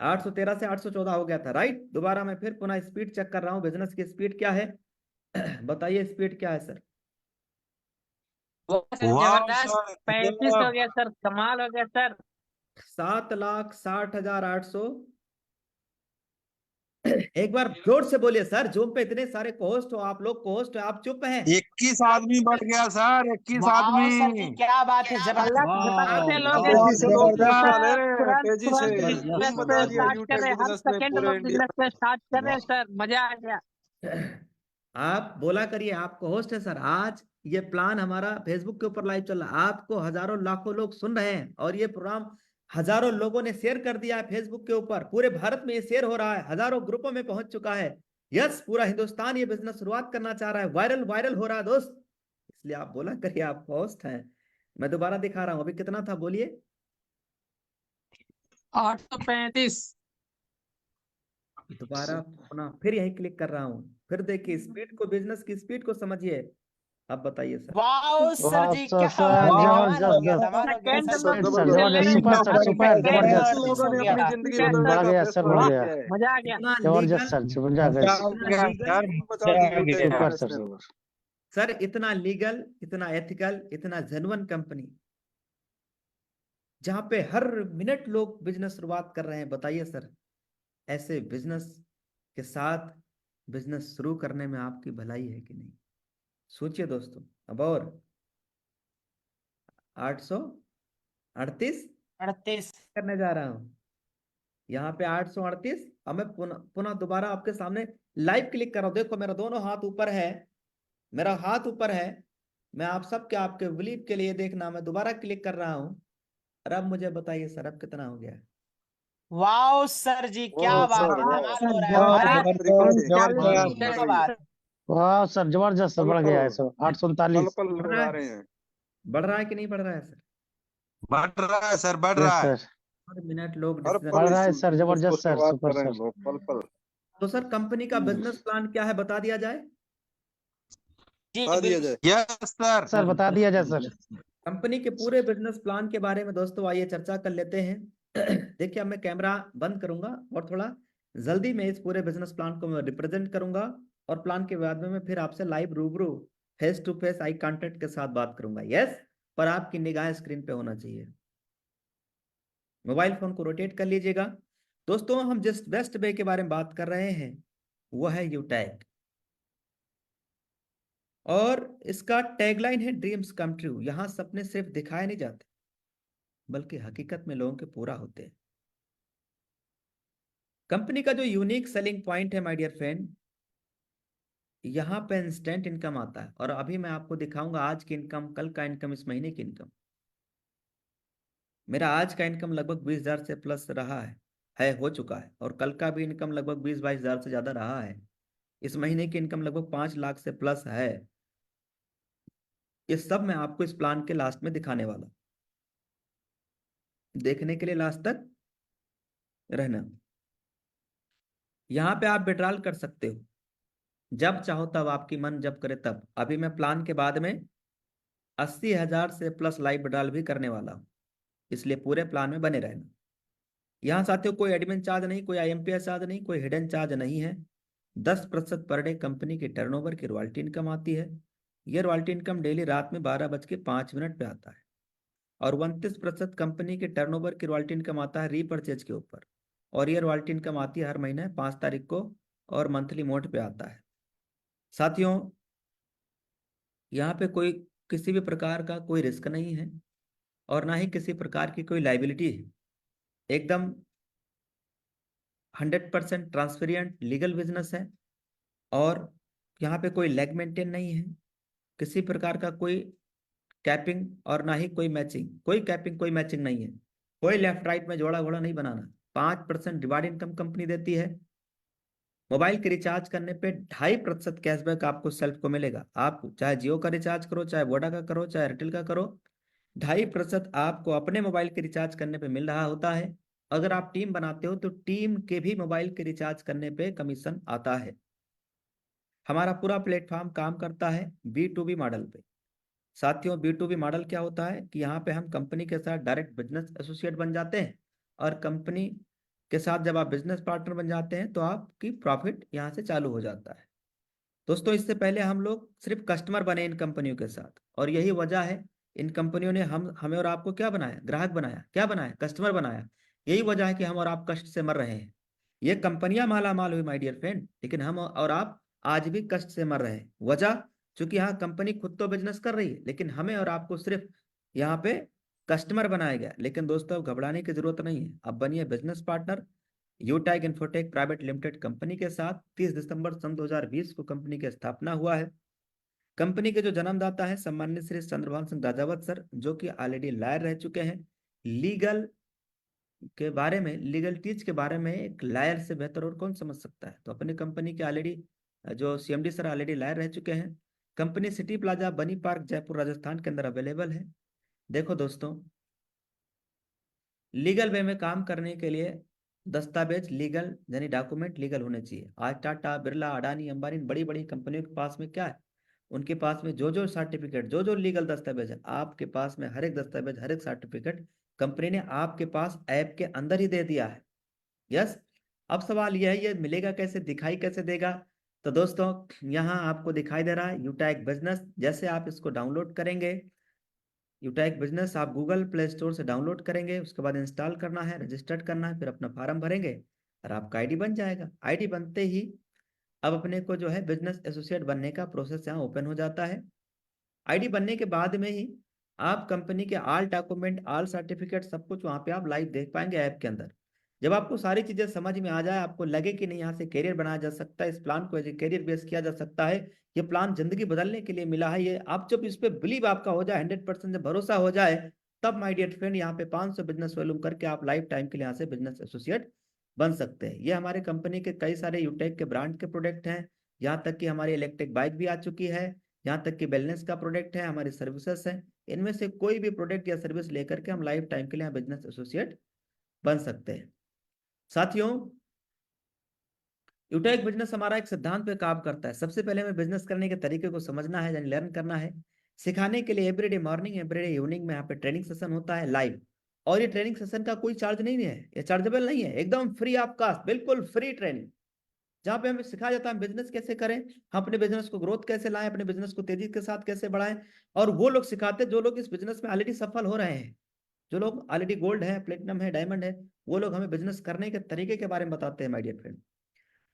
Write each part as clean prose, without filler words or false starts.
813 से 814 हो गया था, राइट। दोबारा मैं फिर पुनः स्पीड चेक कर रहा हूँ, बिजनेस की स्पीड क्या है। बताइए स्पीड क्या है सर। सर वाह जबरदस्त, सर 35 हो गया सर, कमाल हो गया सर। 7,60,800। एक बार जोर से बोलिए सर, जूम पे इतने सारे कोहोस्ट हो, आप लोग कोहोस्ट हो, आप चुप हैं। 21 आदमी बढ़ गया सर, 21 वाह सर जी आदमी। क्या बात है, जबरदस्त। अलग लोग हैं तेजी से लोग तुरंत जुड़ने वाले तुरंत हैं, तुरंत तेजी से। तुरंत बूम बिजनेस मचा दिया स्टार्ट कर यूटेक रहे हैं, हर बिजनेस ने सेकंड पूरे में इंडिया बिजनेस स्टार्ट कर रहे हैं सर, मजा आ गया। आप बोला करिए, आपको होस्ट है सर। आज ये प्लान हमारा फेसबुक के ऊपर लाइव चल रहा है, आपको हजारों लाखों लोग सुन रहे हैं, और ये प्रोग्राम हजारों लोगों ने शेयर कर दिया है फेसबुक के ऊपर। पूरे भारत में ये शेयर हो रहा है, हजारों ग्रुपों में पहुंच चुका है। यस, पूरा हिंदुस्तान ये बिजनेस शुरुआत करना चाह रहा है, वायरल वायरल हो रहा है दोस्त। इसलिए आप बोला करिए, आप होस्ट हैं। मैं दोबारा दिखा रहा हूं, अभी कितना था बोलिए। 835। दोबारा पुनः फिर यही क्लिक कर रहा हूं, फिर देखिए स्पीड को, बिजनेस की स्पीड को समझिए। अब बताइए सर। वाह सर जी सर, क्या सर, बात है, वाह कमाल हो गया, सर, धमाल हो गया सेकंड सर में जी। जबरदस्त जबरदस्त, challenge super sir, super, second जबरदस्त, में लोगों हो ने गया। अपनी जिंदगी है बदलने सर, बढ़ का गया सर, फैसला बढ़ ले गया, लिया है। मजा आ गया। इतना जबरदस्त लीगल, सर, जबरदस्त, इतना लीगल बूम मचा दी यूटेक सुपर बिजनेस सर, ने। सुपर। सर, इतना लीगल, इतना एथिकल, इतना जेन्युइन कंपनी, जहां पे हर मिनट लोग बिजनेस शुरुआत कर रहे हैं। बताइए सर, ऐसे बिजनेस के साथ बिजनेस शुरू करने में आपकी भलाई है कि नहीं। सोचिए दोस्तों। अब और 838 38। करने जा रहा हूं, यहाँ पे 838। अब मैं पुनः पुनः दोबारा आपके सामने लाइव क्लिक कर रहा हूं। देखो मेरा दोनों हाथ ऊपर है, मेरा हाथ ऊपर है। मैं आप सबके, आपके बिलीव के लिए देखना, मैं दोबारा क्लिक कर रहा हूं। और अब मुझे बताइए सर, अब कितना हो गया। वाह सर जी क्या वाह बात सर है, वाह, धमाल हो सर रहा है वाह हमारा। जबरदस्त, रिकॉर्ड जबरदस्त है, जबरदस्त। क्या बात। वाह सर, जबरदस्त सर, पल बढ़ पल गया है सर, पल 839। पल बढ़ रहा उड़ा है, रहे हैं। बढ़ रहा है कि नहीं बढ़ रहा है सर। बढ़ रहा है सर, बढ़ यस रहा है। सर, हर मिनट लोग हर डिसीजन। पल बढ़ रहा इस है सर, बिजनेस को जबरदस्त सर, शुरुआत सुपर कर रहे हैं सर। लोग, पल पल। तो सर, कंपनी का बिजनेस प्लान क्या है, बता दिया जाए। जी बता दिया बिल्कुल। जाए। Yes sir. सर बता दिया जाए सर। कंपनी के पूरे बिजनेस प्लान के बारे में दोस्तों आइए चर्चा कर लेते हैं। देखिए, अब मैं कैमरा बंद करूंगा और थोड़ा जल्दी में इस पूरे बिजनेस प्लान को मैं रिप्रेजेंट करूंगा, और प्लान के बाद में मैं फिर आपसे लाइव रूबरू face to face eye contact के साथ बात करूंगा। यस, पर आपकी निगाह स्क्रीन पे होना चाहिए। मोबाइल फोन को रोटेट कर लीजिएगा। दोस्तों, हम जिस बेस्ट वे के बारे में बात कर रहे हैं वो है यूटैग, और इसका टैगलाइन है ड्रीम्स कम ट्रू। यहां सपने सिर्फ दिखाए नहीं जाते, बल्कि हकीकत में लोगों के पूरा होते हैं। कंपनी का जो यूनिक सेलिंग पॉइंट है माय डियर फ्रेंड, यहाँ पे इंस्टेंट इनकम आता है। और अभी मैं आपको दिखाऊंगा आज की इनकम, कल का इनकम, इस महीने की इनकम। मेरा आज का इनकम लगभग 20,000 से प्लस रहा है हो चुका है, और कल का भी इनकम लगभग 20-22 हजार से ज्यादा रहा है। इस महीने की इनकम लगभग 5 लाख से प्लस है। ये सब मैं आपको इस प्लान के लास्ट में दिखाने वाला हूं। देखने के लिए लास्ट तक रहना। यहाँ पे आप विड्रॉल कर सकते हो जब चाहो तब, आपकी मन जब करे तब। अभी मैं प्लान के बाद में 80,000 से प्लस लाइव विड्रॉल भी करने वाला हूँ, इसलिए पूरे प्लान में बने रहना। यहाँ साथियों कोई एडमिन चार्ज नहीं, कोई आईएमपीएस चार्ज नहीं, कोई हिडन चार्ज नहीं है। 10% पर डे कंपनी की टर्नओवर की रॉयल्टी इनकम आती है। ये रॉयल्टी इनकम डेली रात में 12:05 पे आता है। और 29% कंपनी के टर्नओवर की रॉयल्टी इनकम आता है रीपरचेज के ऊपर, और ये रॉयल्टी इनकम आती है हर महीने 5 तारीख को, और मंथली मोड पे आता है। साथियों, यहाँ पे कोई किसी भी प्रकार का कोई रिस्क नहीं है, और ना ही किसी प्रकार की कोई लाइबिलिटी है। एकदम 100% ट्रांसपेरेंट लीगल बिजनेस है, और यहाँ पे कोई लेग मेंटेन नहीं है, किसी प्रकार का कोई कैपिंग, और ना ही कोई मैचिंग। कोई कैपिंग, कोई मैचिंग नहीं है, कोई लेफ्ट राइट में जोड़ा घोड़ा नहीं बनाना। 5% डिवाइड इनकम कंपनी देती है। मोबाइल के रिचार्ज करने पे 2.5% कैशबैक आपको सेल्फ को मिलेगा। आप चाहे जियो का रिचार्ज करो, चाहे वोडा का करो, चाहे एयरटेल का करो, 2.5% आपको अपने मोबाइल के रिचार्ज करने पे मिल रहा होता है। अगर आप टीम बनाते हो तो टीम के भी मोबाइल के रिचार्ज करने पे कमीशन आता है। हमारा पूरा प्लेटफॉर्म काम करता है B2B मॉडल पे। साथियों, B2B मॉडल क्या होता है कि यहाँ पे हम कंपनी के साथ डायरेक्ट बिजनेस एसोसिएट बन जाते हैं, और कंपनी के साथ जब आप बिजनेस पार्टनर बन जाते हैं तो आपकी प्रॉफिट यहाँ से चालू हो जाता है। दोस्तों इससे पहले हम लोग सिर्फ कस्टमर बने इन कंपनियों के साथ, और यही वजह है इन कंपनियों ने हमें और आपको क्या बनाया, ग्राहक बनाया, क्या बनाया, कस्टमर बनाया। यही वजह है कि हम और आप कष्ट से मर रहे हैं। ये कंपनियां माला माल हुई माय डियर फ्रेंड, लेकिन हम और आप आज भी कष्ट से मर रहे हैं। वजह, चूंकि यहाँ कंपनी खुद तो बिजनेस कर रही है, लेकिन हमें और आपको सिर्फ यहाँ पे कस्टमर बनाया गया। लेकिन दोस्तों अब घबराने की जरूरत नहीं है, अब बनिए business partner Yutag Infotech private limited company के साथ। 30 दिसंबर सन 2020 को कंपनी की स्थापना हुआ है। कंपनी के जो जन्मदाता है सम्मानित श्री चंद्रभान सिंह राजावत सर, जो कि ऑलरेडी लॉयर रह चुके हैं। लीगल के बारे में, लीगल टीच के बारे में एक लॉयर से बेहतर और कौन समझ सकता है। तो अपनी कंपनी के ऑलरेडी जो सीएमडी सर ऑलरेडी लॉयर रह चुके हैं। कंपनी सिटी प्लाजा बनी पार्क जयपुर राजस्थान के अंदर अवेलेबल है। देखो दोस्तों, लीगल वे में काम करने के लिए दस्तावेज लीगल यानी डॉक्यूमेंट लीगल होने चाहिए। आज टाटा, बिरला, अडानी, अंबानी, बड़ी बड़ी कंपनियों के पास में क्या है, उनके पास में जो जो सर्टिफिकेट, जो जो लीगल दस्तावेज है, आपके पास में हर एक दस्तावेज, हर एक सर्टिफिकेट कंपनी ने आपके पास ऐप के अंदर ही दे दिया है। यस। अब सवाल यह है, ये मिलेगा कैसे, दिखाई कैसे देगा। तो दोस्तों यहाँ आपको दिखाई दे रहा है यूटैग बिजनेस। जैसे आप इसको डाउनलोड करेंगे, यूटैग बिजनेस आप गूगल प्ले स्टोर से डाउनलोड करेंगे, उसके बाद इंस्टॉल करना है, रजिस्टर्ड करना है, फिर अपना फार्म भरेंगे और आपका आईडी बन जाएगा। आईडी बनते ही अब अपने को जो है बिजनेस एसोसिएट बनने का प्रोसेस यहाँ ओपन हो जाता है। आईडी बनने के बाद में ही आप कंपनी के ऑल डॉक्यूमेंट, ऑल सर्टिफिकेट, सब कुछ वहाँ पे आप लाइव देख पाएंगे ऐप के अंदर। जब आपको सारी चीजें समझ में आ जाए, आपको लगे कि नहीं यहाँ से करियर बनाया जा सकता है, इस प्लान को एज ए करियर बेस किया जा सकता है, ये प्लान जिंदगी बदलने के लिए मिला है, ये आप जब इस पे बिलीव आपका हो जाए, 100% जब भरोसा हो जाए, तब माय डियर फ्रेंड यहाँ पे 500 बिजनेस वॉल्यूम करके आप लाइफ टाइम के लिए यहाँ से बिजनेस एसोसिएट बन सकते हैं। ये हमारे कंपनी के कई सारे यूटेक के ब्रांड के प्रोडक्ट हैं। यहाँ तक कि हमारी इलेक्ट्रिक बाइक भी आ चुकी है, यहाँ तक कि वेलनेस का प्रोडक्ट है, हमारी सर्विसेज है। इनमें से कोई भी प्रोडक्ट या सर्विस लेकर के हम लाइफ टाइम के लिए बिजनेस एसोसिएट बन सकते हैं। साथियों, यूटेक बिजनेस हमारा एक सिद्धांत पे काम करता है। सबसे पहले हमें बिजनेस करने के तरीके को समझना है, यानी लर्न करना है। सिखाने के लिए एवरीडे मॉर्निंग, एवरीडे इवनिंग में यहाँ पे ट्रेनिंग सेशन होता है लाइव, और ये ट्रेनिंग सेशन का कोई चार्ज नहीं है, ये चार्जेबल नहीं है, एकदम फ्री ऑफ कॉस्ट, बिल्कुल फ्री ट्रेनिंग, जहाँ पे हमें सिखाया जाता है हम बिजनेस कैसे करें, हम अपने बिजनेस को ग्रोथ कैसे लाएं, अपने बिजनेस को तेजी के साथ कैसे बढ़ाएं। और वो लोग सिखाते हैं जो लोग इस बिजनेस में ऑलरेडी सफल हो रहे हैं, जो लोग ऑलरेडी गोल्ड है, प्लेटिनम है, डायमंड है, वो लोग हमें बिजनेस करने के तरीके के बारे में बताते हैं माय डियर फ्रेंड।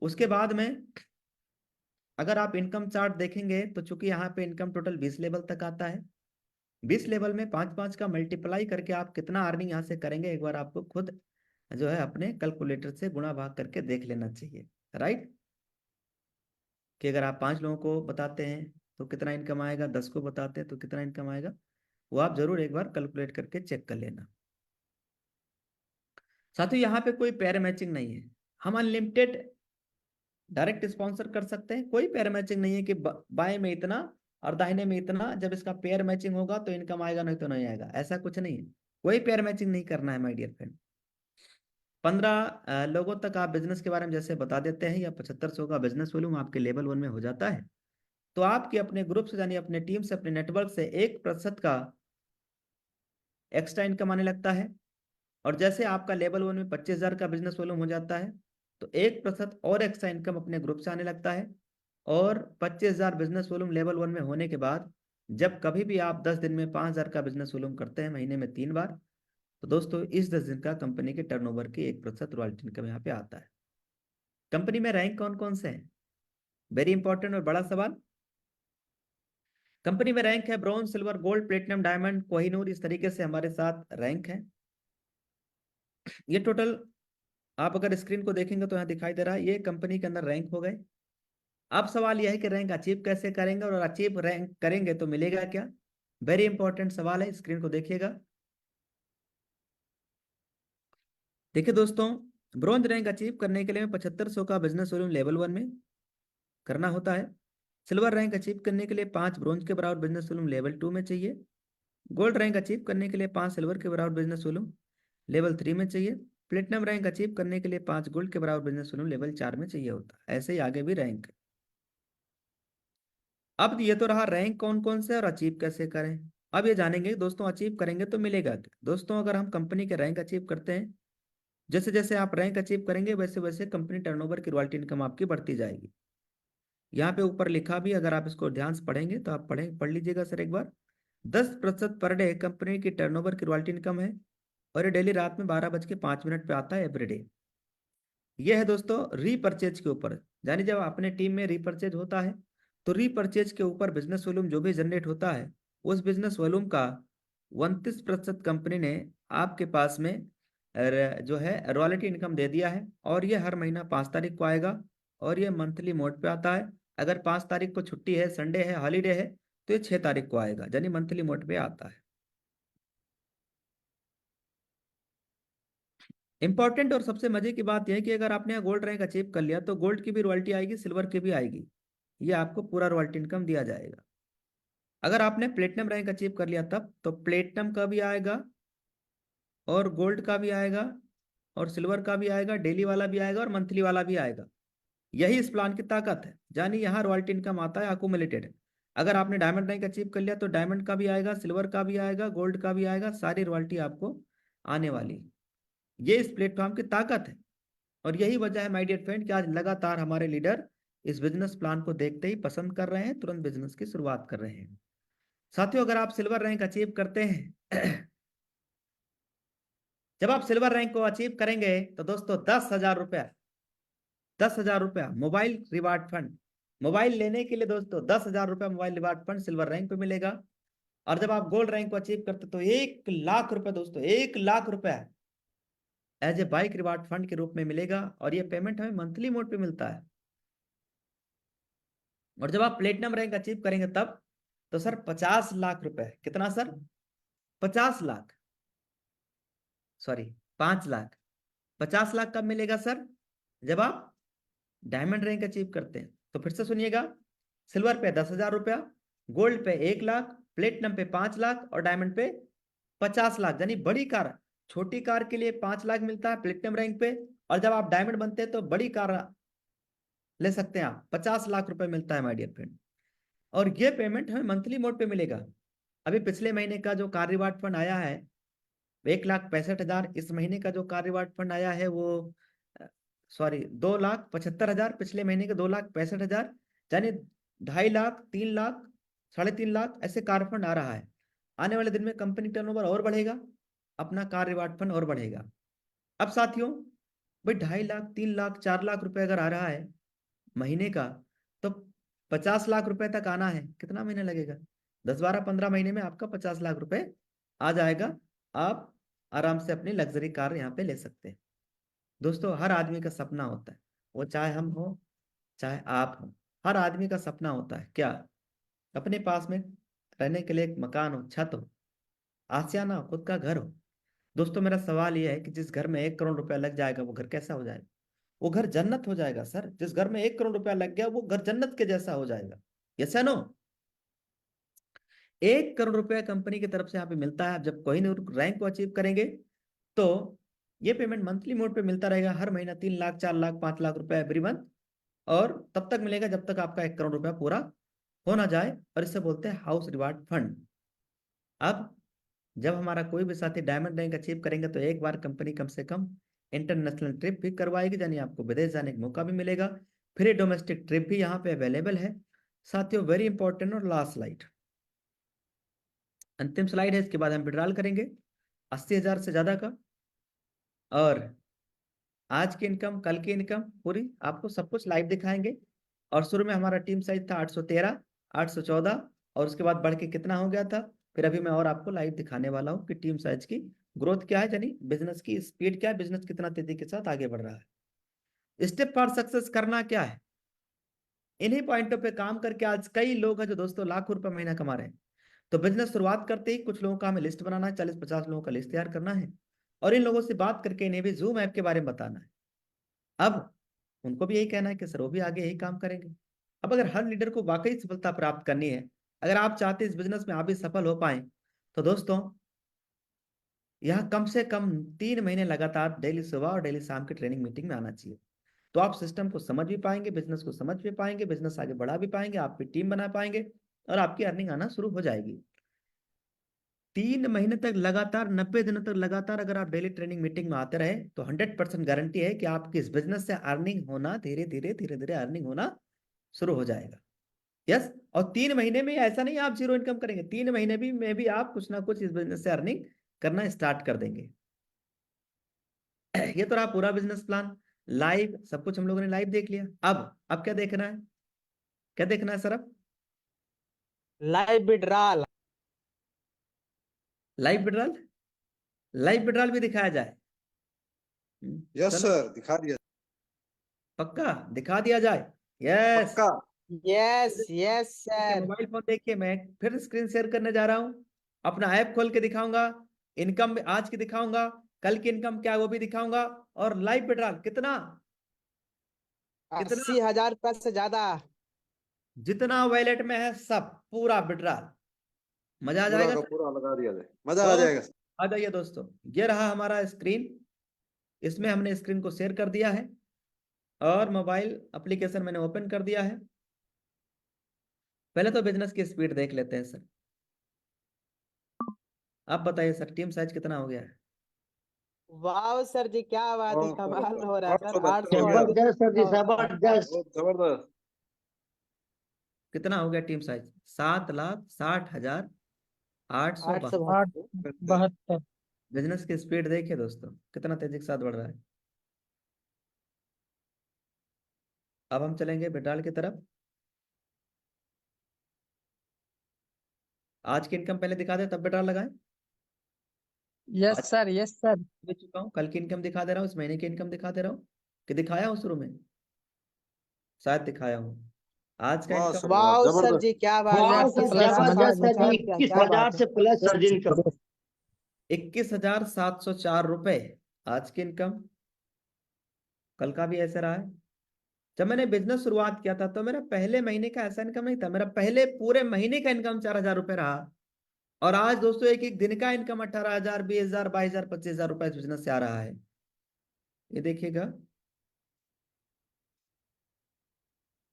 उसके बाद में अगर आप इनकम चार्ट देखेंगे तो चूंकि यहाँ पे इनकम टोटल 20 लेवल तक आता है, 20 लेवल में 5-5 का मल्टीप्लाई करके आप कितना अर्निंग यहाँ से करेंगे, एक बार आपको खुद जो है अपने कैलकुलेटर से गुणा भाग करके देख लेना चाहिए, राइट। कि अगर आप 5 लोगों को बताते हैं तो कितना इनकम आएगा, 10 को बताते हैं तो कितना इनकम आएगा, वो आप जरूर एक बार कैलकुलेट करके चेक कर लेना। साथियों यहाँ पे कोई पेयर मैचिंग नहीं है, हम अनलिमिटेड डायरेक्ट स्पॉन्सर कर सकते हैं। कोई पेयर मैचिंग नहीं है कि बाएं में इतना और दाहिने में इतना, जब इसका पेयर मैचिंग होगा तो इनकम आएगा, नहीं तो नहीं आएगा, ऐसा कुछ नहीं है। कोई पेयर मैचिंग नहीं करना है माय डियर फ्रेंड। 15 लोगों तक आप बिजनेस के बारे में जैसे बता देते हैं, या 7500 का बिजनेस वॉल्यूम आपके लेवल 1 में हो जाता है, तो आपके अपने ग्रुप से, यानी अपने टीम से, अपने नेटवर्क से 1% का एक्स्ट्रा इनकम आने लगता है। और जैसे आपका लेवल 1 में 25,000 का बिजनेस वॉल्यूम हो जाता है, तो 1% और एक्स्ट्रा इनकम अपने ग्रुप से आने लगता है। और 25,000 बिजनेस वॉल्यूम लेवल 1 में होने के बाद जब कभी भी आप 10 दिन में 5,000 का बिजनेस वॉल्यूम करते हैं, महीने में 3 बार, तो दोस्तों इस 10 दिन का कंपनी के टर्नओवर की 1% रॉयल्टी इनकम यहाँ पे आता है। कंपनी में रैंक कौन कौन से हैं, वेरी इंपॉर्टेंट और बड़ा सवाल। कंपनी में रैंक है bronze, silver, gold, platinum, diamond, Kohinoor, इस तरीके से हमारे साथ रैंक है। ये टोटल आप अगर स्क्रीन को देखेंगे तो यहाँ दिखाई दे रहा है, ये कंपनी के अंदर रैंक हो गए। अब सवाल यह है कि रैंक अचीव कैसे करेंगे, और अचीव रैंक करेंगे तो मिलेगा क्या, वेरी इंपॉर्टेंट सवाल है, स्क्रीन को देखिएगा। देखिए दोस्तों, ब्रॉन्ज रैंक अचीव करने के लिए 7500 का बिजनेस वॉल्यूम लेवल 1 में करना होता है। सिल्वर रैंक अचीव करने के लिए 5 ब्रॉन्ज के बराबर बिजनेस वॉल्यूम लेवल 2 में चाहिए। गोल्ड रैंक अचीव करने के लिए 5 सिल्वर के बराबर बिजनेस वॉल्यूम लेवल 3 में चाहिए। प्लेटिनम रैंक अचीव करने के लिए 5 गोल्ड के बराबर बिजनेस वॉल्यूम लेवल 4 में चाहिए होता है। ऐसे ही आगे भी रैंक। अब ये तो रहा रैंक कौन कौन से और अचीव कैसे करें। अब ये जानेंगे दोस्तों, अचीव करेंगे तो मिलेगा क्या। दोस्तों अगर हम कंपनी के रैंक अचीव करते हैं जैसे जैसे आप रैंक अचीव करेंगे वैसे वैसे कंपनी टर्नओवर की रॉयल्टी इनकम आपकी बढ़ती जाएगी। यहाँ पे ऊपर लिखा भी, अगर आप इसको ध्यान से पढ़ेंगे तो आप पढ़ लीजिएगा सर एक बार। 10% पर डे कंपनी की टर्नओवर की रॉयल्टी इनकम है, और ये डेली रात में 12:05 पे आता है एवरीडे। ये है दोस्तों रीपर्चेज के ऊपर, यानी जब अपने टीम में रीपर्चेज होता है तो रीपर्चेज के ऊपर बिजनेस वॉल्यूम जो भी जनरेट होता है, उस बिजनेस वॉल्यूम का 29% कंपनी ने आपके पास में जो है रॉयल्टी इनकम दे दिया है, और ये हर महीना 5 तारीख को आएगा, और ये मंथली मोड पे आता है। अगर 5 तारीख को छुट्टी है, संडे है, हॉलीडे है, तो ये 6 तारीख को आएगा, यानी मंथली मोड पे आता है। इंपॉर्टेंट और सबसे मजे की बात यह है कि अगर आपने यहाँ गोल्ड रैंक अचीव कर लिया तो गोल्ड की भी रॉयल्टी आएगी, सिल्वर की भी आएगी, ये आपको पूरा रॉयल्टी इनकम दिया जाएगा। अगर आपने प्लेटिनम रैंक अचीव कर लिया तब तो प्लेटिनम का भी आएगा, और गोल्ड का भी आएगा, और सिल्वर का भी आएगा, डेली वाला भी आएगा, और मंथली वाला भी आएगा। यही इस प्लान की ताकत है, यानी यहाँ रॉयल्टी इनकम आता है अकुमुलेटेड। अगर आपने डायमंड रैंक अचीव कर लिया तो डायमंड का भी आएगा, सिल्वर का भी आएगा, गोल्ड का भी आएगा, सारी रॉयल्टी आपको आने वाली है। ये इस प्लेटफॉर्म की ताकत है, और यही वजह है माय डियर फ्रेंड कि आज लगातार हमारे लीडर इस बिजनेस प्लान को देखते ही पसंद कर रहे हैं, तुरंत बिजनेस की शुरुआत कर रहे हैं। साथियों, अगर आप सिल्वर रैंक अचीव करते हैं जब आप सिल्वर रैंक को अचीव करेंगे तो दोस्तों 10,000 रुपया, 10,000 रुपया मोबाइल रिवार्ड फंड, मोबाइल लेने के लिए दोस्तों 10,000 रुपया mobile reward fund silver rank पे मिलेगा। और जब आप गोल्ड रैंक को अचीव करते तो 1,00,000 रुपया दोस्तों, 1,00,000 रुपया as a bike reward fund के रूप में मिलेगा, और ये पेमेंट हमें मंथली मोड पे मिलता है। और जब आप प्लेटिनम रैंक अचीव करेंगे तब तो सर 50,00,000 रुपए, कितना सर? 50 लाख, सॉरी 5 लाख। 50 लाख कब मिलेगा सर? जब आप डायमंड रैंक अचीव करते हैं। तो फिर से सुनिएगा, सिल्वर पे 10,000 रुपया, गोल्ड पे 1,00,000, प्लेटिनम पे 5 लाख, और डायमंड पे 50 लाख। यानी बड़ी कार, छोटी कार के लिए 5 लाख मिलता है प्लेटिनम रैंक पे, और जब आप डायमंड बनते हैं तो बड़ी कार ले सकते हैं आप, 50 लाख रुपए मिलता है माय डियर फ्रेंड। और ये पेमेंट हमें मंथली मोड पे मिलेगा। अभी पिछले महीने का जो कार रिवार्ड फंड आया है 1,65,000, इस महीने का जो कार रिवार्ड फंड आया है वो सॉरी 2,75,000, पिछले महीने के 2,65,000, यानी 2.5 लाख, 3 लाख, 3.5 लाख ऐसे कार फंड आ रहा है। आने वाले दिन में कंपनी टर्नओवर और बढ़ेगा, अपना कार रिवार्ड फंड और बढ़ेगा। अब साथियों भाई 2.5 लाख, 3 लाख, 4 लाख रुपए अगर आ रहा है महीने का, तो 50 लाख रुपए तक आना है कितना महीना लगेगा? 10, 12, 15 महीने में आपका 50 लाख रुपए आ जाएगा। आप आराम से अपनी लग्जरी कार यहाँ पे ले सकते हैं। दोस्तों, हर आदमी का सपना होता है, वो चाहे हम हो चाहे आप हो, हर आदमी का सपना होता है क्या? अपने पास में रहने के लिए एक मकान हो, छत हो, आशियाना हो, खुद का घर हो। दोस्तों, मेरा सवाल यह है कि जिस घर में 1 करोड़ रुपया लग जाएगा वो घर कैसा हो जाएगा? वो घर जन्नत हो जाएगा सर। जिस घर में 1 करोड़ रुपया लग गया वो घर जन्नत के जैसा हो जाएगा। यस या नो? 1 करोड़ रुपया कंपनी की तरफ से यहाँ पे मिलता है। आप जब कोई रैंक को अचीव करेंगे तो ये पेमेंट मंथली मोड पे मिलता रहेगा, हर महीना 3 लाख, 4 लाख, 5 लाख रुपया एवरी मंथ, और तब तक मिलेगा जब तक आपका 1 करोड़ रुपया पूरा हो ना जाए, और इसे बोलते हैं हाउस रिवार्ड फंड। अब जब हमारा कोई भी साथी डायमंड रैंक अचीव करेंगे तो एक बार कंपनी कम से कम इंटरनेशनल ट्रिप भी करवाएगी, यानी आपको विदेश जाने का मौका भी मिलेगा। फ्री डोमेस्टिक ट्रिप भी यहाँ पे अवेलेबल है। साथियों, वेरी इंपॉर्टेंट और लास्ट स्लाइड, अंतिम स्लाइड है, इसके बाद हम विड्रॉल करेंगे 80,000 से ज्यादा का। और आज की इनकम, कल की इनकम पूरी आपको सब कुछ लाइव दिखाएंगे। और शुरू में हमारा टीम साइज था 813, 814, और उसके बाद बढ़ के कितना हो गया था। फिर अभी मैं और आपको लाइव दिखाने वाला हूँ कि टीम साइज की ग्रोथ क्या है, यानी बिजनेस की स्पीड क्या है, बिजनेस कितना तेजी के साथ आगे बढ़ रहा है। स्टेप फॉर सक्सेस करना क्या है, इन्हीं पॉइंटों पे काम करके आज कई लोग हैं जो दोस्तों लाखों रुपए महीना कमा रहे हैं। तो बिजनेस शुरुआत करते ही कुछ लोगों का हमें लिस्ट बनाना है, 40-50 लोगों का लिस्ट तैयार करना है, और इन लोगों से बात करके इन्हें भी जूम ऐप के बारे में बताना है। अब उनको भी यही कहना है कि सर वो भी आगे यही काम करेंगे। अब अगर हर लीडर को वाकई सफलता प्राप्त करनी है, अगर आप चाहते हैं इस बिजनेस में आप भी सफल हो पाए, तो दोस्तों यहाँ कम से कम 3 महीने लगातार डेली सुबह और डेली शाम की ट्रेनिंग मीटिंग में आना चाहिए। तो आप सिस्टम को समझ भी पाएंगे, बिजनेस को समझ भी पाएंगे, बिजनेस आगे बढ़ा भी पाएंगे, आप भी टीम बना पाएंगे, और आपकी अर्निंग आना शुरू हो जाएगी। 3 महीने तक लगातार 90 दिनों तक लगातार अगर आप डेली ट्रेनिंग मीटिंग में आते रहे तो 100% गारंटी है कि आपकी इस बिजनेस से अर्निंग होना धीरे धीरे अर्निंग होना शुरू हो जाएगा। यस, और 3 महीने में ऐसा नहीं आप जीरो इनकम करेंगे, 3 महीने भी में भी आप कुछ ना कुछ इस बिजनेस से अर्निंग करना स्टार्ट कर देंगे। ये तो रहा पूरा बिजनेस प्लान, लाइव सब कुछ हम लोगों ने लाइव देख लिया। अब क्या देखना है, क्या देखना है सर? अब live withdrawal. Live withdrawal, live withdrawal भी दिखाया जाए। यस चलो, सर, दिखा दिया। पक्का दिखा दिया जाए। यस, पक्का। Yes yes sir. Mobile phone देखिए, मैं फिर स्क्रीन शेयर करने जा रहा हूँ, अपना ऐप खोल के दिखाऊंगा, इनकम आज की दिखाऊंगा, कल की इनकम क्या है वो भी दिखाऊंगा, और लाइव विड्रॉल कितना कितना 80,000 रुपए से ज्यादा। जितना वॉलेट में है सब पूरा विड्रॉल। मजा आ पूरा जाएगा का सर? पूरा लगा दिया जाए, मजा आ तो जाएगा। आ जाइए दोस्तों, ये रहा हमारा स्क्रीन, इसमें हमने स्क्रीन को शेयर कर दिया है और मोबाइल एप्लीकेशन मैंने ओपन कर दिया है। पहले तो बिजनेस की स्पीड देख लेते हैं सर। आप बताइए सर, टीम साइज कितना हो गया है? वाह सर जी, क्या बात है, कमाल हो रहा है सर। 800 हो गया। 800 जबरदस्त सर जी, जबरदस्त। बहुत जबरदस्त। कितना हो गया टीम साइज? 7,60,800। 872। बिजनेस की स्पीड देखिए दोस्तों, कितना तेजी के साथ बढ़ रहा है। अब हम चलेंगे विड्रॉल की तरफ। आज की इनकम पहले दिखा दे तब विड्रॉल लगाएं। यस आज सर, यस सर। दे चुका हूँ, कल की इनकम दिखा दे रहा हूँ, इस महीने की इनकम दिखा दे रहा हूँ, कि दिखाया हूँ शुरू में? शायद दिखाया हूँ। आज का वाह इनकम सर, वाह, वाह सर जबरदस्त। जी, क्या बात वाह है। सर, 21,000 जबरदस्त सर जी, 704 क्या बात 21,000 है। से प्लस सर जी इनकम। 21,704 रुपए आज की इनकम। कल का भी ऐसे रहा है। जब मैंने बिजनेस शुरुआत किया था तो मेरा पहले महीने का ऐसा इनकम नहीं था, मेरा पहले पूरे महीने का इनकम 4,000 रुपए रहा। और आज दोस्तों एक एक दिन का इनकम 18,000, 20,000, 22,000, 25,000 रुपए इस बिजनेस से आ रहा है। ये देखिएगा।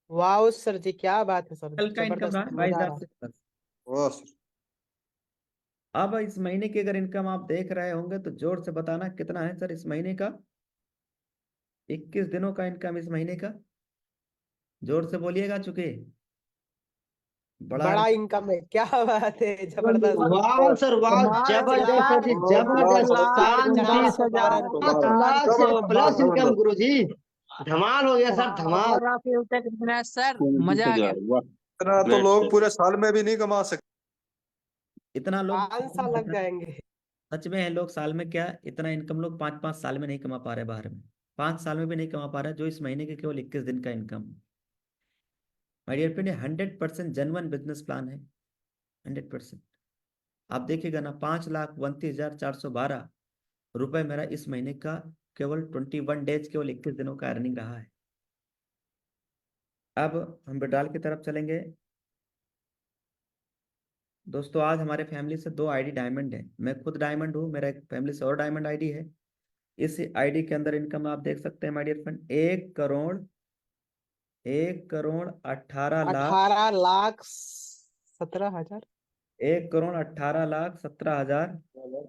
वाह सर जी, क्या बात है सर। कल का इनकम जबरदस्त, रहा है मजा आ 22,000 रहा है। से प्लस। वाह सर। अब इस महीने की अगर इनकम आप देख रहे होंगे तो जोर से बताना कितना है सर इस महीने का? 21 दिनों का इनकम इस महीने का, जोर से बोलिएगा, चुके बड़ा बड़ा इनकम है, क्या बात है, जबरदस्त। वाह सर, वाह, जबरदस्त सर जी, 5 जबरदस्त। लाख शांति से 412 5 लाख से प्लस इनकम गुरु जी, धमाल हो गया सर, धमाल। और आप ये कितना है सर? मजा आ गया। इतना तो लोग पूरे साल में भी नहीं कमा सकते। इतना लोग 5 साल लग जाएंगे। सच में है, लोग साल में क्या इतना इनकम लोग 5-5 साल में नहीं कमा पा रहे, बाहर में 5 साल में भी नहीं कमा पा रहे, जो इस महीने के केवल 21 दिन का income. My dear friend, 100% genuine business plan है, 100%। आप देखिएगा ना, 5,29,412 रुपए मेरा इस महीने का केवल 21 डेज, केवल 21 दिनों का अर्निंग रहा है। अब हम विड्रॉल की तरफ चलेंगे दोस्तों। आज हमारे फैमिली से 2 आईडी डायमंड है, मैं खुद डायमंड हूँ, मेरा एक फैमिली से और डायमंड आईडी है। इस आईडी के अंदर इनकम आप देख सकते हैं माय डियर फ्रेंड, 1,18,18,00,000 18,17,000 1,18,17,000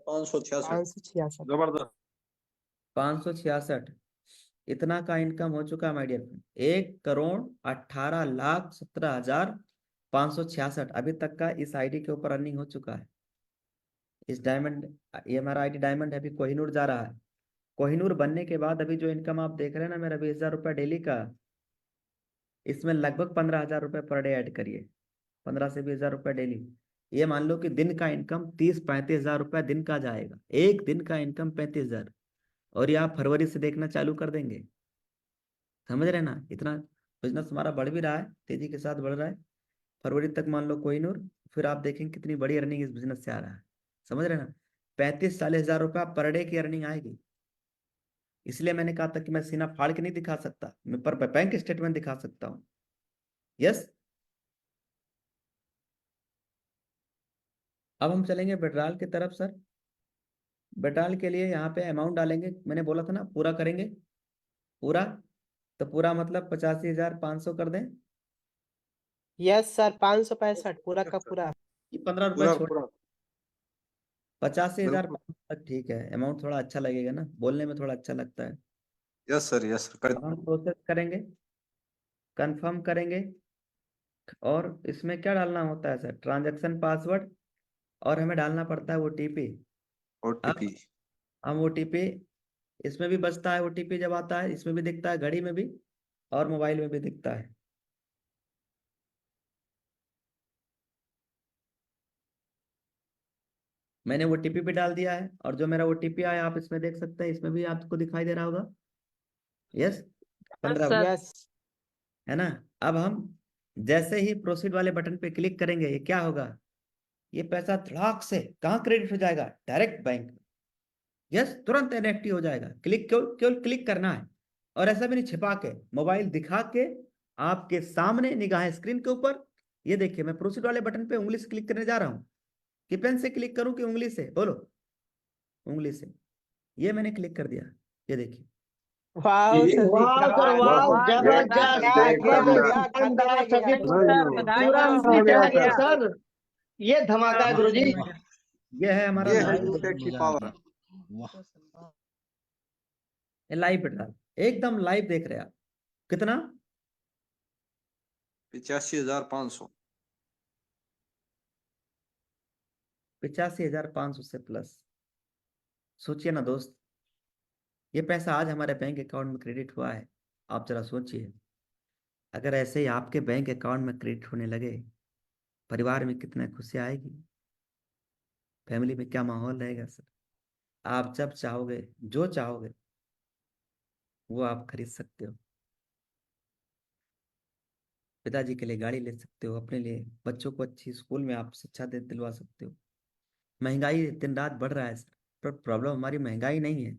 566। 566। जबरदस्त। 566 इतना का इनकम हो चुका है माय डियर फ्रेंड। 1,18,17,566 अभी तक का इस आईडी के ऊपर अर्निंग हो चुका है। इस डायमंड, ये हमारा आईडी डायमंड है, अभी कोहिनूर जा रहा है। कोहिनूर बनने के बाद अभी जो इनकम आप देख रहे हैं ना मेरा 20,000 रुपये डेली का, इसमें लगभग 15,000 रुपये पर डे ऐड करिए, 15 से 20,000 रुपये डेली। ये मान लो कि दिन का इनकम 30-35,000 रुपये दिन का जाएगा, एक दिन का इनकम 35,000। और ये आप फरवरी से देखना चालू कर देंगे, समझ रहे ना? इतना बिजनेस हमारा बढ़ भी रहा है, तेजी के साथ बढ़ रहा है। फरवरी तक मान लो कोहिनूर, फिर आप देखेंगे कितनी बड़ी अर्निंग इस बिजनेस से आ रहा है, समझ रहे ना? 35-40,000 रुपया पर डे की अर्निंग आएगी। इसलिए मैंने कहा था कि मैं सीना फाड़ के नहीं दिखा सकता, मैं पर बैंक स्टेटमेंट दिखा सकता हूँ। यस। अब हम चलेंगे विड्रॉल की तरफ सर। विड्रॉल के लिए यहाँ पे अमाउंट डालेंगे, मैंने बोला था ना पूरा करेंगे, पूरा तो पूरा मतलब 85,500 कर दें, यस सर, 565 पूरा का पूरा। कि 15 रुपए पूरा छोड़, पूरा 85,000 बिल्कुल। तक ठीक है, अमाउंट थोड़ा अच्छा लगेगा ना, बोलने में थोड़ा अच्छा लगता है। यस सर कर अब हम प्रोसेस करेंगे, कंफर्म करेंगे, और इसमें क्या डालना होता है सर, ट्रांजैक्शन पासवर्ड, और हमें डालना पड़ता है ओटीपी। OTP। अब हम ओटीपी, इसमें भी बजता है ओटीपी, जब आता है इसमें भी दिखता है, घड़ी में भी और मोबाइल में भी दिखता है। मैंने ओटीपी भी डाल दिया है, और जो मेरा ओटीपी आया आप इसमें देख सकते हैं, इसमें भी आपको दिखाई दे रहा होगा। Yes, 15 sir yes. है ना। अब हम जैसे ही प्रोसीड वाले बटन पे क्लिक करेंगे, ये क्या होगा, ये पैसा धड़ाक से कहाँ क्रेडिट हो जाएगा, डायरेक्ट बैंक में। यस, तुरंत एनएफटी हो जाएगा। क्लिक, केवल केवल क्लिक करना है, और ऐसा भी नहीं छिपा के, मोबाइल दिखा के आपके सामने, निगाह स्क्रीन के ऊपर। ये देखिए, मैं प्रोसीड वाले बटन पे उंगली से क्लिक करने जा रहा हूँ, कि पेन से क्लिक करूं कि उंगली से, बोलो। उंगली से, ये मैंने क्लिक कर दिया, ये देखिए। वाह सर जी, वाह क्या सर बात वाह, है। वाह सर, जबरदस्त, क्या एक गया, बढ़िया। जबरदस्त, क्या खाते शानदार में गया। सर जी। सर बधाई हो तुरंत सर, ही गया चाहिए सर। सर, ये धमाका है वाह गुरुजी। ये है हमारा ये है लाइव, यूटेक की पावर। लाइव बेटा, एकदम लाइव देख रहे हैं आप। कितना, 85,500। 85,500 से प्लस। सोचिए ना दोस्त, ये पैसा आज हमारे बैंक अकाउंट में क्रेडिट हुआ है। आप जरा सोचिए, अगर ऐसे ही आपके बैंक अकाउंट में क्रेडिट होने लगे, परिवार में कितना खुशी आएगी, फैमिली में क्या माहौल रहेगा सर। आप जब चाहोगे, जो चाहोगे वो आप खरीद सकते हो। पिताजी के लिए गाड़ी ले सकते हो, अपने लिए, बच्चों को अच्छी स्कूल में आप शिक्षा दे दिलवा सकते हो। महंगाई दिन रात बढ़ रहा है सर, पर प्रॉब्लम हमारी महंगाई नहीं है।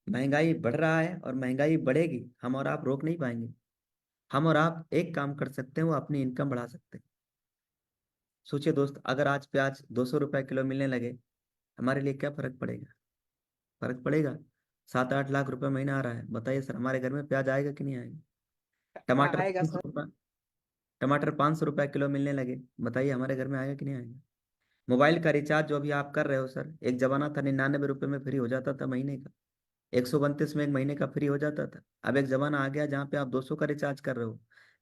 महंगाई बढ़ रहा है और महंगाई बढ़ेगी, हम और आप रोक नहीं पाएंगे। हम और आप एक काम कर सकते हैं, वो अपनी इनकम बढ़ा सकते हैं। सोचिए दोस्त, अगर आज प्याज 200 रुपए किलो मिलने लगे, हमारे लिए क्या फर्क पड़ेगा, फर्क पड़ेगा। 7-8 लाख रुपए महीना आ रहा है, बताइए सर, हमारे घर में प्याज आएगा कि नहीं आएगा। टमाटर आएगा पाँच सौ सर। रुपये टमाटर 500 रुपए किलो मिलने लगे, बताइए हमारे घर में आएगा कि नहीं आएगा। मोबाइल का रिचार्ज जो अभी आप कर रहे हो सर, एक जमाना था 99 रुपए में फ्री हो जाता था महीने का, 132 में एक महीने का फ्री हो जाता था। अब एक जमाना आ गया जहाँ पे आप 200 का रिचार्ज कर रहे हो,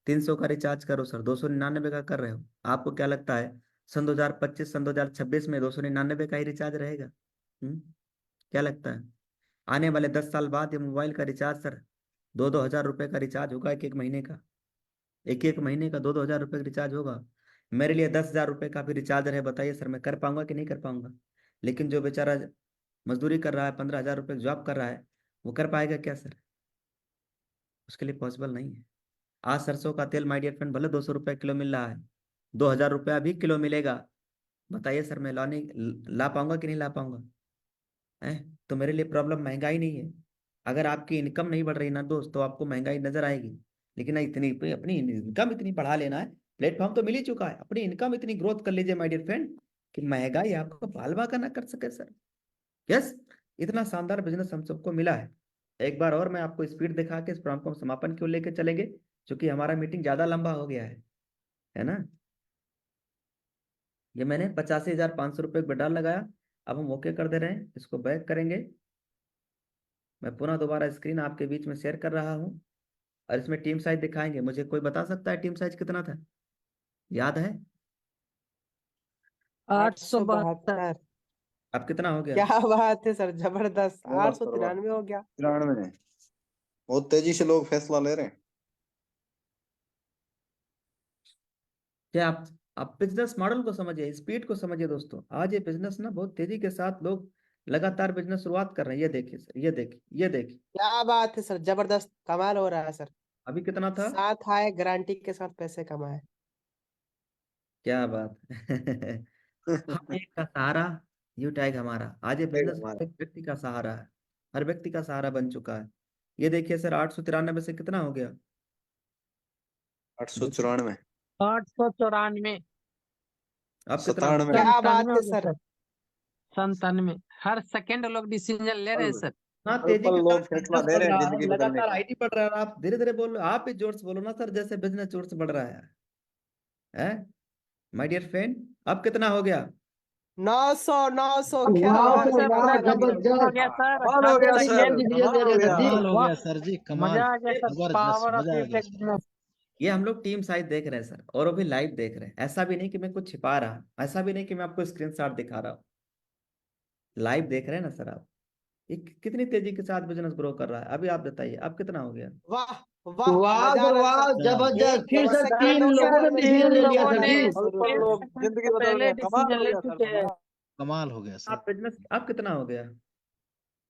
300 का रिचार्ज करो सर, 299 का कर रहे हो। आपको क्या लगता है, सन 2025, सन 2026 में 299 का ही रिचार्ज रहेगा? क्या लगता है? आने वाले 10 साल बाद ये मोबाइल का रिचार्ज सर 2-2 हज़ार रुपए का रिचार्ज होगा, एक एक महीने का। एक एक महीने का 2-2 हज़ार रुपए का रिचार्ज होगा। मेरे लिए 10,000 रुपए का भी रिचार्ज है, बताइए सर मैं कर पाऊंगा कि नहीं कर पाऊंगा। लेकिन जो बेचारा मजदूरी कर रहा है, 15,000 रुपए जॉब कर रहा है, वो कर पाएगा क्या सर? उसके लिए पॉसिबल नहीं है। आज सरसों का तेल माय डियर फ्रेंड भले 200 रुपए किलो मिल रहा है, 2,000 रुपया भी किलो मिलेगा। बताइए सर, मैं ला पाऊंगा कि नहीं ला पाऊंगा? है, तो मेरे लिए प्रॉब्लम महंगाई नहीं है। अगर आपकी इनकम नहीं बढ़ रही ना दोस्त, तो आपको महंगाई नजर आएगी। लेकिन इतनी अपनी इनकम इतनी बढ़ा लेना है, प्लेटफॉर्म तो मिल ही चुका है, अपनी इनकम इतनी ग्रोथ कर लीजिए माय डियर फ्रेंड, कि महंगाई आपको बाल बाका ना कर सके सर। यस, इतना शानदार बिजनेस हम सबको मिला है। एक बार और मैं आपको स्पीड दिखा के इस प्रोग्राम को हम समापन की ओर लेके चलेंगे, क्योंकि हमारा मीटिंग ज्यादा लंबा हो गया है ना। ये मैंने 85,500 रुपये बटाल लगाया। अब हम ओके कर दे रहे हैं, इसको बैक करेंगे। मैं पुनः दोबारा स्क्रीन आपके बीच में शेयर कर रहा हूँ, और इसमें टीम साइज दिखाएंगे। मुझे कोई बता सकता है टीम साइज कितना था, याद है? 872। 872। अब कितना हो गया? क्या बात है सर, जबरदस्त। होगा आठ सौ सर, तिरानवे हो गया। 93। बहुत तेजी से लोग फैसला ले रहे हैं। क्या आप बिजनेस मॉडल को समझिए, स्पीड को समझिए दोस्तों। आज ये बिजनेस ना बहुत तेजी के साथ लोग लगातार बिजनेस शुरुआत कर रहे हैं। ये देखिए सर, ये देखिए, ये देखिए, क्या बात है सर, जबरदस्त, कमाल हो रहा है सर। अभी कितना था? साथ आए गारंटी के साथ पैसे कमाए। क्या बात है। हम एक का सहारा, यू टैग हमारा। आज ये एक बिजनेस हमारा एक व्यक्ति का सहारा है, हर व्यक्ति का सहारा बन चुका है। ये देखिए सर, 893 से कितना हो गया? 894। 894। अब कितना हो 97। गया? क्या बात 97 है हो गया सर। सर। 97। हर सेकंड लोग डिसीजन ले रहे हैं सर। ना पल तेजी पल के साथ लोग फैसला बिजनेस ले बढ़ रहे हैं रहा है, जिंदगी बदलने लगातार का। आईटी बढ़ रहा है। आप धीरे धीरे बोल, आप भी जोर से बोलो ना सर, जैसे बिजनेस जोर से बढ़ रहा है माय डियर फ्रेंड। अब कितना हो गया? 900 क्या वाह बात सर है वाह, भाई। जबरदस्त। हो गया सर, कमाल हो गया सर, सेकंड डिवीजन कमाल ले हो रहे हैं गया। सर जी। कमाल हो गया सर जी, कमाल। मजा आ गया सर, जबरदस्त, पावर ऑफ मजा आ गया सर। इफेक्ट। ये हम लोग टीम साइज देख रहे हैं सर, और वो भी लाइव देख रहे हैं। ऐसा भी नहीं कि मैं कुछ छिपा रहा, ऐसा भी नहीं कि मैं आपको स्क्रीनशॉट दिखा रहा हूँ। लाइव देख रहे हैं ना सर आप, ये कितनी तेजी के साथ बिजनेस ग्रो कर रहा है। अभी आप बताइए, आप कितना हो गया। वाह वाह, वाह मजा आ सर रहा है वाह, सर। जबरदस्त। फिर एक सर सेकंड 3 लोगों ने तीन डिसीजन ले लिया लोगों सर ने जी। सुपर 10 लोग, सेकंड जिंदगी से बदल पहले गया, कमाल डिसीजन हो ले गया सर, चुके हैं। कमाल। कमाल हो गया सर। आप बिजनेस, आप कितना हो गया।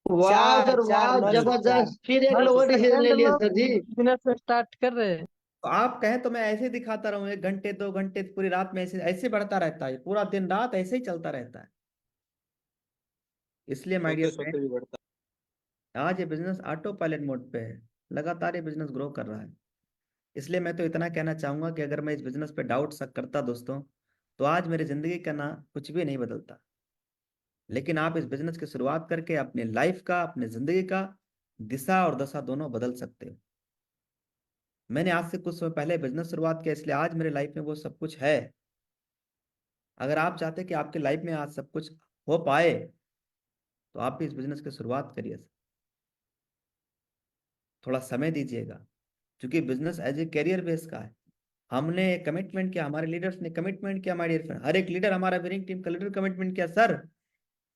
वाह सर वाह, 4,904। जबरदस्त। फिर एक हर लोगों ने डिसीजन सेकंड ले लिया लोग सर जी। बिजनेस स्टार्ट कर रहे हैं। तो आप कहें तो मैं ऐसे ही दिखाता रहूं, 1 घंटे 2 घंटे पूरी रात में ऐसे ऐसे बढ़ता रहता है, पूरा दिन रात ऐसे ही चलता रहता है। इसलिए माय डियर सोते सोते फ्रेंड, भी बढ़ता आज ये बिजनेस ऑटो पायलट मोड पे है, लगातार ये बिजनेस ग्रो कर रहा है। इसलिए मैं तो इतना कहना चाहूंगा कि अगर मैं इस बिजनेस पे डाउट शक करता दोस्तों, तो आज मेरी जिंदगी का ना कुछ भी नहीं बदलता। लेकिन आप इस बिजनेस की शुरुआत करके अपने लाइफ का, अपने जिंदगी का दिशा और दशा दोनों बदल सकते हो। मैंने आज से कुछ समय पहले बिजनेस शुरुआत किया, इसलिए आज मेरे लाइफ में वो सब कुछ है। अगर आप चाहते हैं कि आपके लाइफ में आज सब कुछ हो पाए, तो आप भी इस बिजनेस की शुरुआत करिए। थोड़ा समय दीजिएगा, क्योंकि business as a career base का है। हमने कमिटमेंट किया, हमारे लीडर्स ने कमिटमेंट किया, हमारे हर एक लीडर, हमारा विनिंग टीम का लीडर कमिटमेंट किया, सर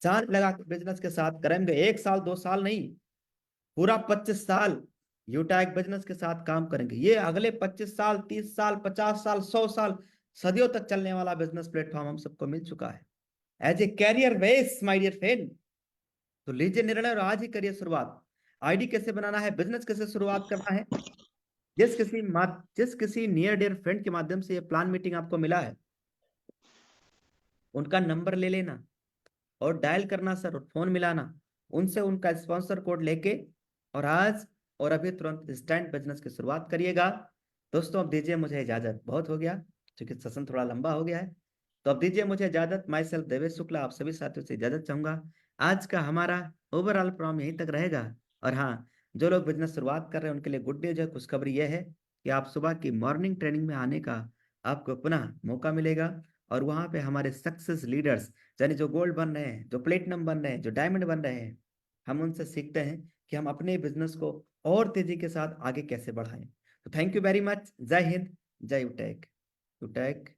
जान लगा के बिजनेस के साथ करेंगे, 1 साल 2 साल नहीं, पूरा 25 साल यूटैक बिजनेस के साथ काम करेंगे। ये अगले 25 साल, 30 साल, 50 साल, 100 साल, सदियों तक चलने वाला बिजनेस प्लेटफॉर्म हम सबको मिल चुका है as a career base my dear friend. तो लीजिए निर्णय और आज ही करिए शुरुआत। आईडी कैसे बनाना है, बिजनेस कैसे शुरुआत करना है, जिस किसी नियर डियर फ्रेंड के माध्यम से ये प्लान मीटिंग आपको मिला है, उनका नंबर ले लेना और डायल करना सर, और फोन मिलाना उनसे, उनका स्पॉन्सर कोड लेके, और आज और अभी तुरंत इंस्टेंट बिजनेस की शुरुआत करिएगा। दोस्तों अब दीजिए मुझे इजाजत, बहुत हो गया, क्योंकि सेशन थोड़ा लंबा हो गया है। तो अब दीजिए मुझे इजाजत। माई सेल्फ देवेश शुक्ला आप सभी साथियों से इजाजत चाहूंगा। आज का हमारा ओवरऑल प्रोग्राम यहीं तक रहेगा। और हाँ, जो लोग बिजनेस शुरुआत कर रहे हैं उनके लिए गुड न्यूज है, खुशखबरी यह है कि आप सुबह की मॉर्निंग ट्रेनिंग में आने का आपको पुनः मौका मिलेगा। और वहाँ पे हमारे सक्सेस लीडर्स, यानी जो गोल्ड बन रहे हैं, जो प्लेटिनम बन रहे हैं, जो डायमंड बन रहे हैं, हम उनसे सीखते हैं कि हम अपने बिजनेस को और तेजी के साथ आगे कैसे बढ़ाएं। तो थैंक यू वेरी मच। जय हिंद, जय यूटेक। यूटेक